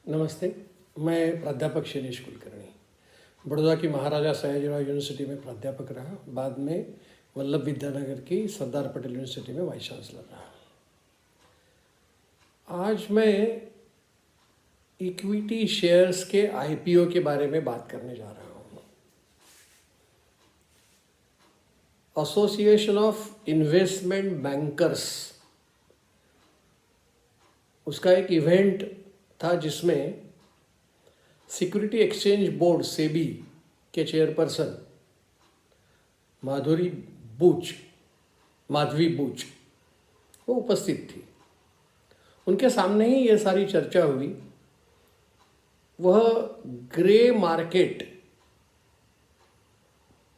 नमस्ते। मैं प्राध्यापक शैलेश कुलकर्णी बड़ौदा की महाराजा सयाजीराव यूनिवर्सिटी में प्राध्यापक रहा। बाद में वल्लभ विद्यानगर की सरदार पटेल यूनिवर्सिटी में वाइस चांसलर रहा। आज मैं इक्विटी शेयर्स के आईपीओ के बारे में बात करने जा रहा हूँ। एसोसिएशन ऑफ इन्वेस्टमेंट बैंकर्स, उसका एक इवेंट था जिसमें सिक्योरिटी एक्सचेंज बोर्ड सेबी के चेयरपर्सन माधवी बूच वो उपस्थित थी। उनके सामने ही ये सारी चर्चा हुई। वह grey market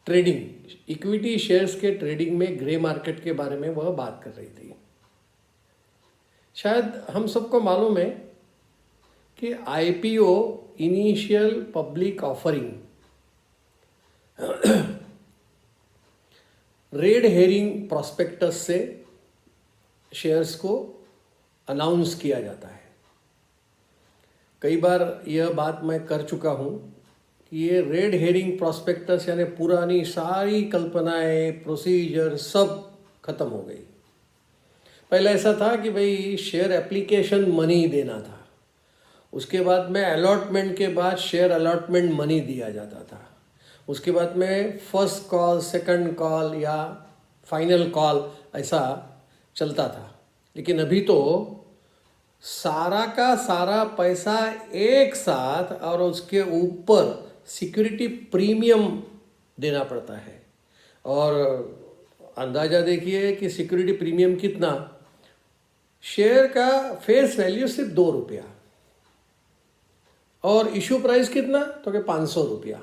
trading, equity shares के ट्रेडिंग में ग्रे मार्केट के बारे में वह बात कर रही थी। शायद हम सबको मालूम है कि IPO, initial public offering, red herring prospectus से शेयर्स को अनाउंस किया जाता है। कई बार यह बात मैं कर चुका हूँ कि ये रेड हेरिंग प्रॉस्पेक्टस यानी पुरानी सारी कल्पनाएं, प्रोसीजर सब खत्म हो गई। पहले ऐसा था कि भाई शेयर एप्लीकेशन मनी देना था, उसके बाद में अलॉटमेंट के बाद शेयर अलॉटमेंट मनी दिया जाता था, उसके बाद में फर्स्ट कॉल, सेकंड कॉल या फाइनल कॉल ऐसा चलता था। लेकिन अभी तो सारा का सारा पैसा एक साथ और उसके ऊपर सिक्योरिटी प्रीमियम देना पड़ता है। और अंदाज़ा देखिए कि सिक्योरिटी प्रीमियम कितना। शेयर का फेस वैल्यू सिर्फ 2 रुपया और इशू प्राइस कितना, तो कि 500 रुपया।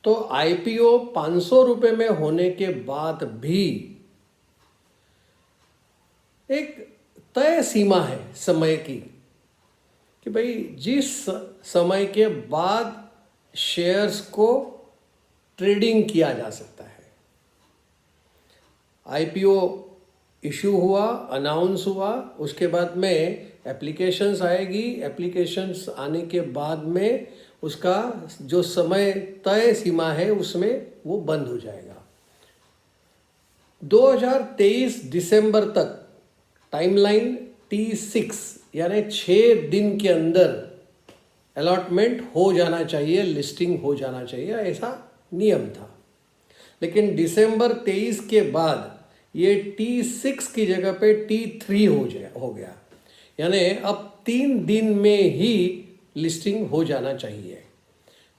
तो आईपीओ 500 रुपये में होने के बाद भी एक तय सीमा है समय की कि भाई जिस समय के बाद शेयर्स को ट्रेडिंग किया जा सकता है। आईपीओ इशू हुआ, अनाउंस हुआ, उसके बाद में एप्लीकेशंस आएगी। एप्लीकेशंस आने के बाद में उसका जो समय तय सीमा है उसमें वो बंद हो जाएगा। 2023 दिसंबर तक टाइमलाइन T6 यानी 6 दिन के अंदर अलॉटमेंट हो जाना चाहिए, लिस्टिंग हो जाना चाहिए, ऐसा नियम था। लेकिन दिसंबर 23 के बाद ये T6 की जगह पे T3 हो गया, यानी अब 3 दिन में ही लिस्टिंग हो जाना चाहिए।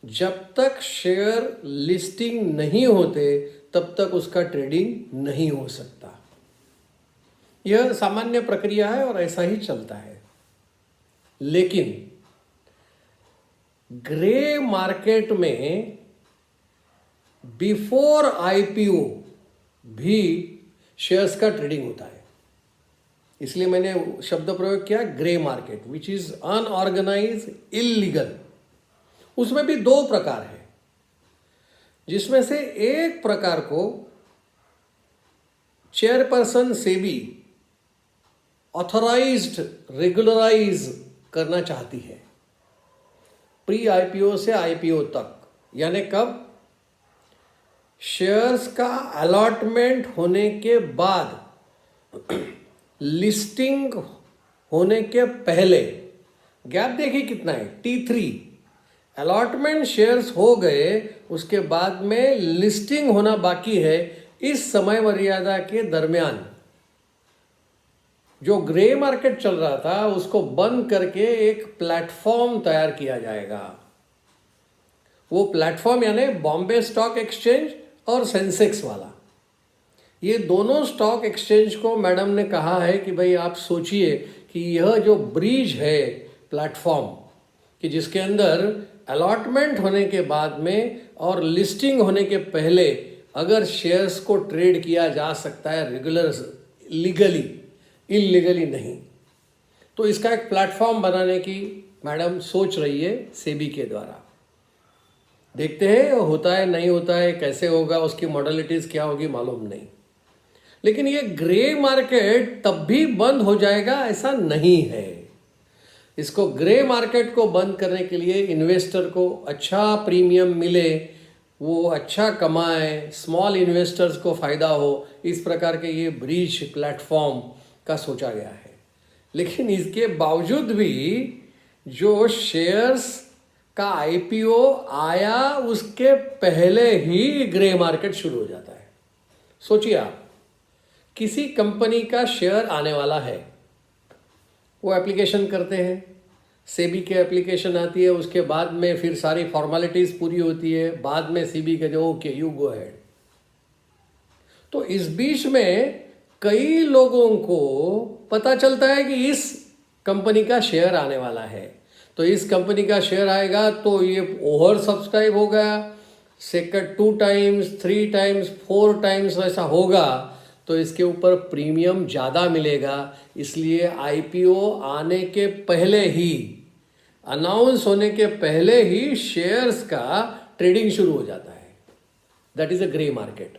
जब तक शेयर लिस्टिंग नहीं होते तब तक उसका ट्रेडिंग नहीं हो सकता। यह सामान्य प्रक्रिया है और ऐसा ही चलता है। लेकिन ग्रे मार्केट में बिफोर आईपीओ भी शेयर्स का ट्रेडिंग होता है। इसलिए मैंने शब्द प्रयोग किया grey market, which is unorganised, illegal. उसमें भी 2 प्रकार है, जिसमें से एक प्रकार को चेयरपर्सन सेबी ऑथराइज्ड रेगुलराइज करना चाहती है प्री आईपीओ से आईपीओ तक। यानी कब? शेयर्स का अलॉटमेंट होने के बाद, लिस्टिंग होने के पहले। गैप देखिए कितना है, T3। अलॉटमेंट शेयर्स हो गए, उसके बाद में लिस्टिंग होना बाकी है। इस समय मर्यादा के दरमियान जो ग्रे मार्केट चल रहा था उसको बंद करके एक प्लेटफॉर्म तैयार किया जाएगा। वो प्लेटफॉर्म यानी बॉम्बे स्टॉक एक्सचेंज और सेंसेक्स वाला। ये दोनों स्टॉक एक्सचेंज को मैडम ने कहा है कि भाई आप सोचिए कि यह जो ब्रिज है प्लेटफॉर्म, कि जिसके अंदर अलॉटमेंट होने के बाद में और लिस्टिंग होने के पहले अगर शेयर्स को ट्रेड किया जा सकता है रेगुलर, लीगली, इलीगली नहीं, तो इसका एक प्लेटफॉर्म बनाने की मैडम सोच रही है सेबी के द्वारा। देखते हैं होता है नहीं होता है, कैसे होगा, उसकी मॉडलिटीज क्या होगी मालूम नहीं। लेकिन ये ग्रे मार्केट तब भी बंद हो जाएगा ऐसा नहीं है। इसको ग्रे मार्केट को बंद करने के लिए इन्वेस्टर को अच्छा प्रीमियम मिले, वो अच्छा कमाए, स्मॉल इन्वेस्टर्स को फ़ायदा हो, इस प्रकार के ये ब्रीच प्लेटफॉर्म का सोचा गया है। लेकिन इसके बावजूद भी जो शेयर्स का आईपीओ आया उसके पहले ही ग्रे मार्केट शुरू हो जाता है। सोचिए आप, किसी कंपनी का शेयर आने वाला है, वो एप्लीकेशन करते हैं, सेबी के एप्लीकेशन आती है, उसके बाद में फिर सारी फॉर्मेलिटीज़ पूरी होती है, बाद में सेबी कहते हैं ओके यू गो अहेड। तो इस बीच में कई लोगों को पता चलता है कि इस कंपनी का शेयर आने वाला है, तो इस कंपनी का शेयर आएगा तो ये ओवर सब्सक्राइब होगा, सेकंड 2 टाइम्स 3 टाइम्स 4 टाइम्स ऐसा होगा, तो इसके ऊपर प्रीमियम ज़्यादा मिलेगा। इसलिए आईपीओ आने के पहले ही, अनाउंस होने के पहले ही शेयर्स का ट्रेडिंग शुरू हो जाता है। That is a grey market,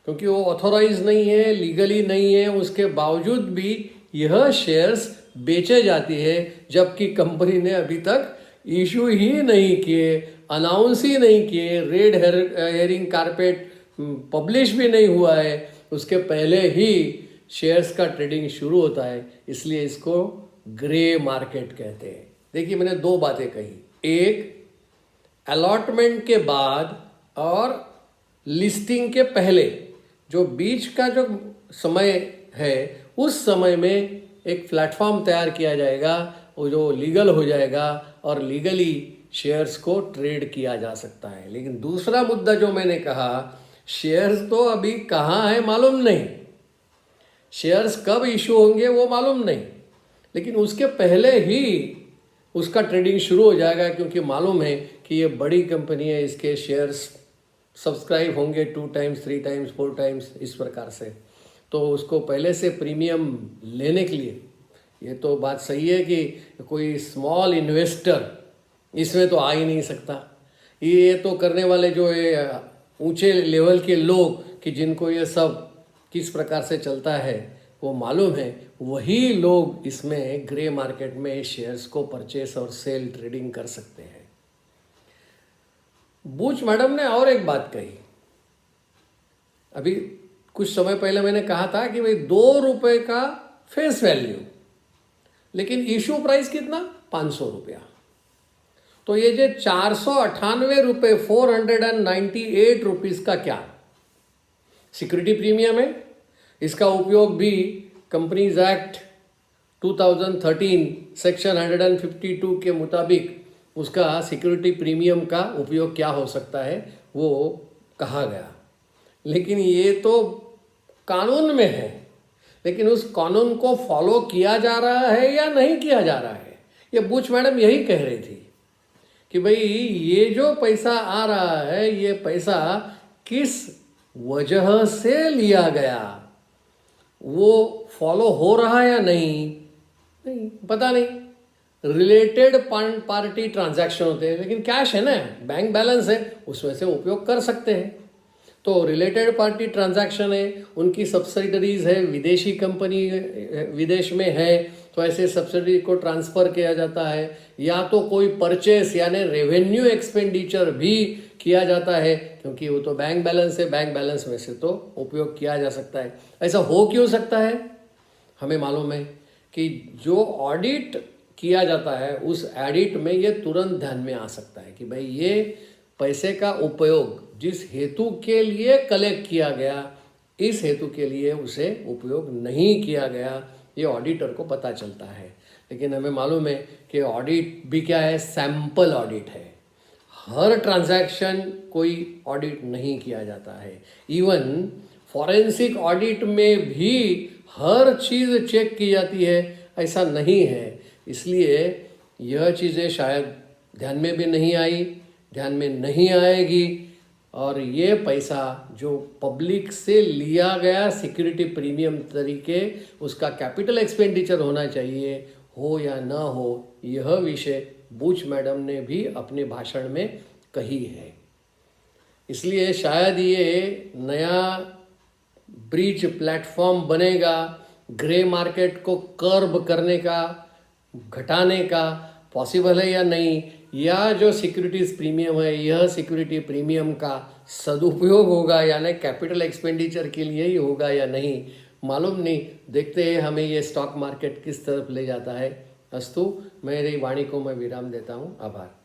क्योंकि वो ऑथोराइज नहीं है, लीगली नहीं है, उसके बावजूद भी यह शेयर्स बेचे जाती है, जबकि कंपनी ने अभी तक इशू ही नहीं किए, अनाउंस ही नहीं किए, रेड हेरिंग कारपेट पब्लिश भी नहीं हुआ है, उसके पहले ही शेयर्स का ट्रेडिंग शुरू होता है। इसलिए इसको ग्रे मार्केट कहते हैं। देखिए, मैंने 2 बातें कही, एक अलॉटमेंट के बाद और लिस्टिंग के पहले जो बीच का जो समय है, उस समय में एक प्लेटफॉर्म तैयार किया जाएगा, वो जो लीगल हो जाएगा और लीगली शेयर्स को ट्रेड किया जा सकता है। लेकिन दूसरा मुद्दा जो मैंने कहा, शेयर्स तो अभी कहाँ है मालूम नहीं, शेयर्स कब इशू होंगे वो मालूम नहीं, लेकिन उसके पहले ही उसका ट्रेडिंग शुरू हो जाएगा, क्योंकि मालूम है कि ये बड़ी कंपनी है, इसके शेयर्स सब्सक्राइब होंगे 2 टाइम्स 3 टाइम्स 4 टाइम्स इस प्रकार से। तो उसको पहले से प्रीमियम लेने के लिए, ये तो बात सही है कि कोई स्मॉल इन्वेस्टर इसमें तो आ ही नहीं सकता। ये तो करने वाले जो है ऊंचे लेवल के लोग, कि जिनको ये सब किस प्रकार से चलता है वो मालूम है, वही लोग इसमें ग्रे मार्केट में शेयर्स को परचेस और सेल ट्रेडिंग कर सकते हैं। बूच मैडम ने और एक बात कही, अभी कुछ समय पहले मैंने कहा था कि भाई 2 रुपये का फेस वैल्यू, लेकिन इशू प्राइस कितना, 500 रुपया। तो ये जो 498 रुपये 498 रुपीज़ का क्या सिक्योरिटी प्रीमियम है। इसका उपयोग भी कंपनीज एक्ट 2013 सेक्शन 152 के मुताबिक उसका सिक्योरिटी प्रीमियम का उपयोग क्या हो सकता है वो कहा गया। लेकिन ये तो कानून में है, लेकिन उस कानून को फॉलो किया जा रहा है या नहीं किया जा रहा है, ये बूच मैडम यही कह रही थी कि भाई ये जो पैसा आ रहा है, ये पैसा किस वजह से लिया गया, वो फॉलो हो रहा है या नहीं पता नहीं। रिलेटेड पार्टी ट्रांजैक्शन होते हैं, लेकिन कैश है ना, बैंक बैलेंस है, उसमें से उपयोग कर सकते हैं। तो रिलेटेड पार्टी ट्रांजैक्शन है, उनकी सब्सिडरीज है, विदेशी कंपनी विदेश में है, तो ऐसे सब्सिडरी को ट्रांसफ़र किया जाता है, या तो कोई परचेस यानी रेवेन्यू एक्सपेंडिचर भी किया जाता है, क्योंकि वो तो बैंक बैलेंस है, बैंक बैलेंस में से तो उपयोग किया जा सकता है। ऐसा हो क्यों सकता है, हमें मालूम है कि जो ऑडिट किया जाता है उस ऑडिट में ये तुरंत ध्यान में आ सकता है कि भाई ये पैसे का उपयोग जिस हेतु के लिए कलेक्ट किया गया, इस हेतु के लिए उसे उपयोग नहीं किया गया, ये ऑडिटर को पता चलता है। लेकिन हमें मालूम है कि ऑडिट भी क्या है, सैंपल ऑडिट है, हर ट्रांजैक्शन कोई ऑडिट नहीं किया जाता है। इवन फॉरेंसिक ऑडिट में भी हर चीज़ चेक की जाती है, ऐसा नहीं है। इसलिए यह चीज़ें शायद ध्यान में भी नहीं आई, ध्यान में नहीं आएगी, और ये पैसा जो पब्लिक से लिया गया सिक्योरिटी प्रीमियम तरीके उसका कैपिटल एक्सपेंडिचर होना चाहिए, हो या ना हो, यह विषय बूच मैडम ने भी अपने भाषण में कही है। इसलिए शायद ये नया ब्रीच प्लेटफॉर्म बनेगा ग्रे मार्केट को कर्ब करने का, घटाने का पॉसिबल है या नहीं, या जो सिक्योरिटीज प्रीमियम है यह सिक्योरिटी प्रीमियम का सदुपयोग होगा या नहीं, कैपिटल एक्सपेंडिचर के लिए ही होगा या नहीं, मालूम नहीं। देखते हैं हमें ये स्टॉक मार्केट किस तरफ ले जाता है। अस्तु, मेरी वाणी को मैं विराम देता हूँ। आभार।